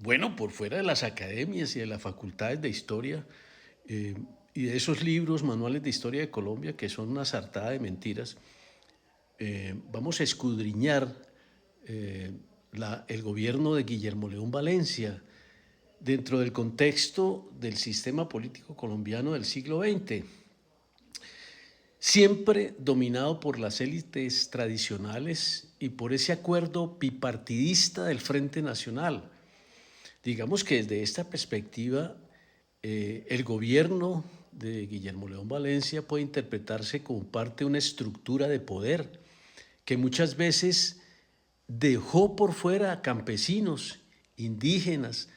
Bueno, por fuera de las academias y de las facultades de historia eh, y de esos libros, manuales de historia de Colombia, que son una sartada de mentiras, vamos a escudriñar eh, el gobierno de Guillermo León Valencia dentro del contexto del sistema político colombiano del siglo XX, siempre dominado por las élites tradicionales y por ese acuerdo bipartidista del Frente Nacional. Digamos que desde esta perspectiva, el gobierno de Guillermo León Valencia puede interpretarse como parte de una estructura de poder que muchas veces dejó por fuera a campesinos, indígenas,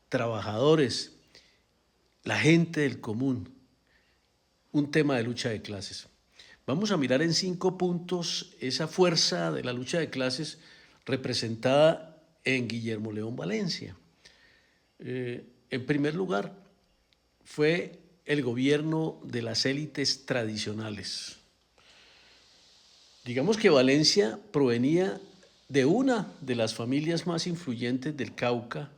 trabajadores, la gente del común, un tema de lucha de clases. Vamos a mirar en 5 puntos esa fuerza de la lucha de clases representada en Guillermo León Valencia. En primer lugar, fue el gobierno de las élites tradicionales. Digamos que Valencia provenía de una de las familias más influyentes del Cauca,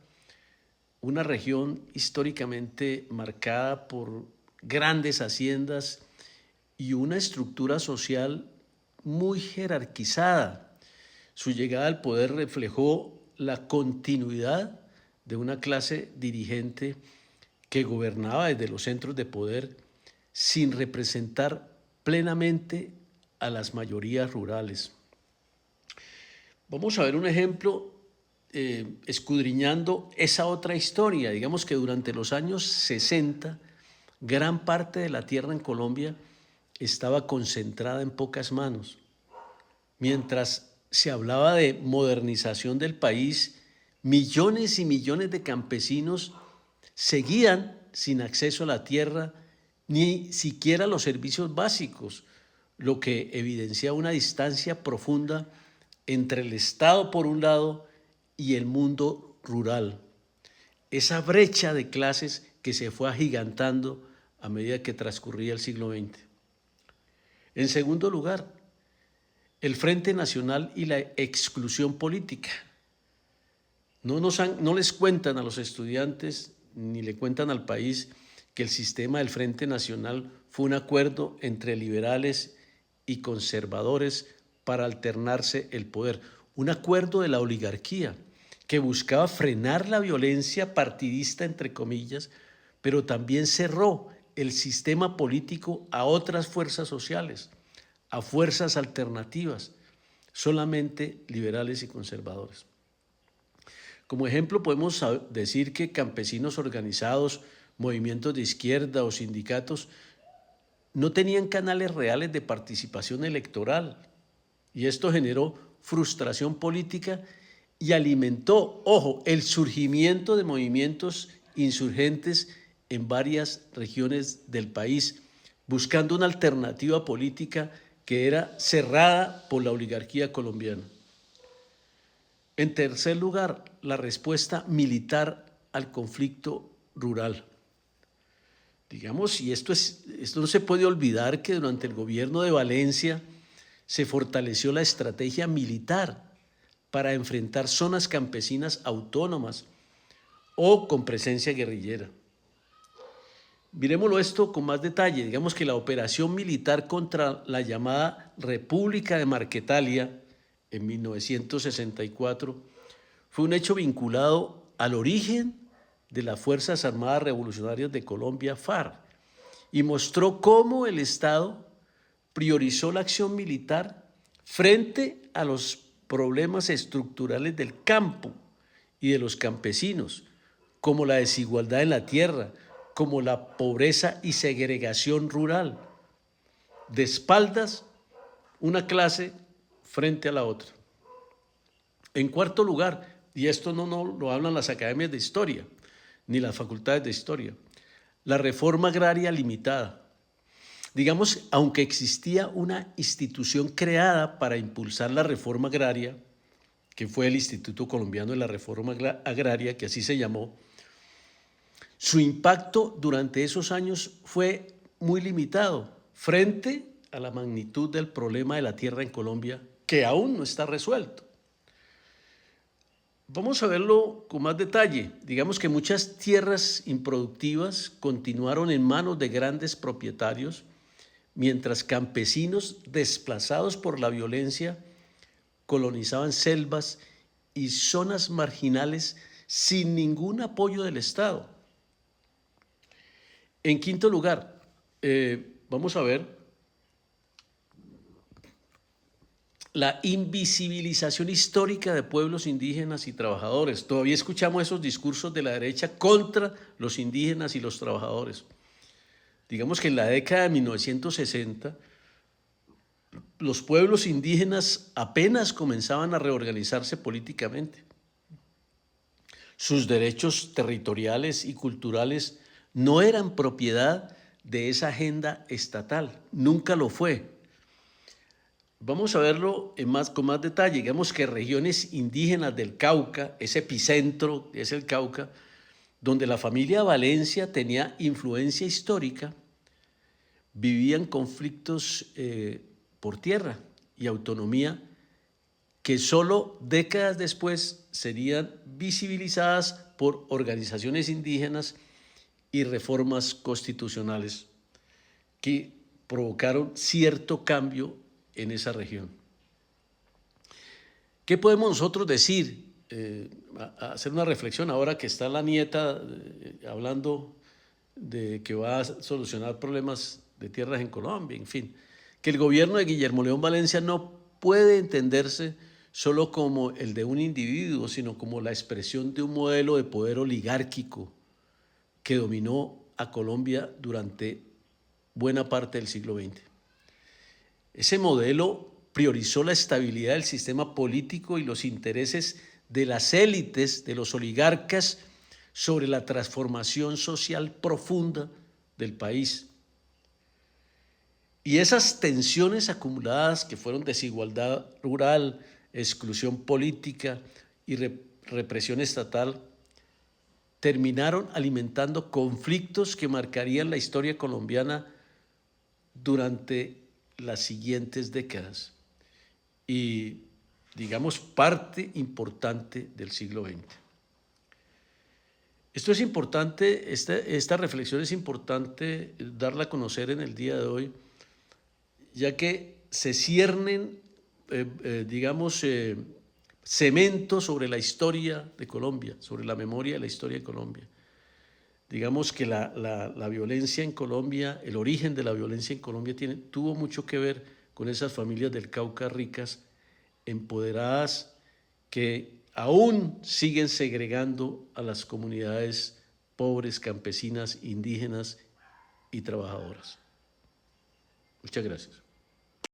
una región históricamente marcada por grandes haciendas y una estructura social muy jerarquizada. Su llegada al poder reflejó la continuidad de una clase dirigente que gobernaba desde los centros de poder sin representar plenamente a las mayorías rurales. Vamos a ver un ejemplo escudriñando esa otra historia. Digamos que durante los años 60, gran parte de la tierra en Colombia estaba concentrada en pocas manos. Mientras se hablaba de modernización del país, millones y millones de campesinos seguían sin acceso a la tierra, ni siquiera los servicios básicos, lo que evidencia una distancia profunda entre el Estado por un lado y el mundo rural. Esa brecha de clases que se fue agigantando a medida que transcurría el siglo XX. En segundo lugar, el Frente Nacional y la exclusión política. No les cuentan a los estudiantes ni le cuentan al país que el sistema del Frente Nacional fue un acuerdo entre liberales y conservadores para alternarse el poder, un acuerdo de la oligarquía que buscaba frenar la violencia partidista, entre comillas, pero también cerró el sistema político a otras fuerzas sociales, a fuerzas alternativas, solamente liberales y conservadores. Como ejemplo, podemos decir que campesinos organizados, movimientos de izquierda o sindicatos no tenían canales reales de participación electoral y esto generó frustración política y alimentó, ojo, el surgimiento de movimientos insurgentes en varias regiones del país, buscando una alternativa política que era cerrada por la oligarquía colombiana. En tercer lugar, la respuesta militar al conflicto rural. Digamos, y esto no se puede olvidar que durante el gobierno de Valencia se fortaleció la estrategia militar para enfrentar zonas campesinas autónomas o con presencia guerrillera. Miremoslo esto con más detalle. Digamos que la operación militar contra la llamada República de Marquetalia en 1964 fue un hecho vinculado al origen de las Fuerzas Armadas Revolucionarias de Colombia, FARC, y mostró cómo el Estado priorizó la acción militar frente a los problemas estructurales del campo y de los campesinos, como la desigualdad en la tierra, como la pobreza y segregación rural, de espaldas una clase frente a la otra. En cuarto lugar, y esto no lo hablan las academias de historia, ni las facultades de historia, la reforma agraria limitada. Digamos, aunque existía una institución creada para impulsar la reforma agraria, que fue el Instituto Colombiano de la Reforma Agraria, que así se llamó, su impacto durante esos años fue muy limitado frente a la magnitud del problema de la tierra en Colombia, que aún no está resuelto. Vamos a verlo con más detalle. Digamos que muchas tierras improductivas continuaron en manos de grandes propietarios, mientras campesinos desplazados por la violencia colonizaban selvas y zonas marginales sin ningún apoyo del Estado. En quinto lugar, vamos a ver la invisibilización histórica de pueblos indígenas y trabajadores. Todavía escuchamos esos discursos de la derecha contra los indígenas y los trabajadores. Digamos que en la década de 1960, los pueblos indígenas apenas comenzaban a reorganizarse políticamente. Sus derechos territoriales y culturales no eran propiedad de esa agenda estatal, nunca lo fue. Vamos a verlo con más detalle. Digamos que regiones indígenas del Cauca, ese epicentro es el Cauca, donde la familia Valencia tenía influencia histórica, vivían conflictos por tierra y autonomía que solo décadas después serían visibilizadas por organizaciones indígenas y reformas constitucionales que provocaron cierto cambio en esa región. ¿Qué podemos nosotros decir? Hacer una reflexión ahora que está la nieta hablando de que va a solucionar problemas de tierras en Colombia, en fin, que el gobierno de Guillermo León Valencia no puede entenderse solo como el de un individuo, sino como la expresión de un modelo de poder oligárquico que dominó a Colombia durante buena parte del siglo XX. Ese modelo priorizó la estabilidad del sistema político y los intereses de las élites, de los oligarcas, sobre la transformación social profunda del país. Y esas tensiones acumuladas que fueron desigualdad rural, exclusión política y represión estatal, terminaron alimentando conflictos que marcarían la historia colombiana durante las siguientes décadas y, digamos, parte importante del siglo XX. Esto es importante, esta reflexión es importante darla a conocer en el día de hoy, ya que se ciernen, cemento sobre la historia de Colombia, sobre la memoria de la historia de Colombia. Digamos que la violencia en Colombia, el origen de la violencia en Colombia tuvo mucho que ver con esas familias del Cauca ricas, empoderadas, que aún siguen segregando a las comunidades pobres, campesinas, indígenas y trabajadoras. Muchas gracias.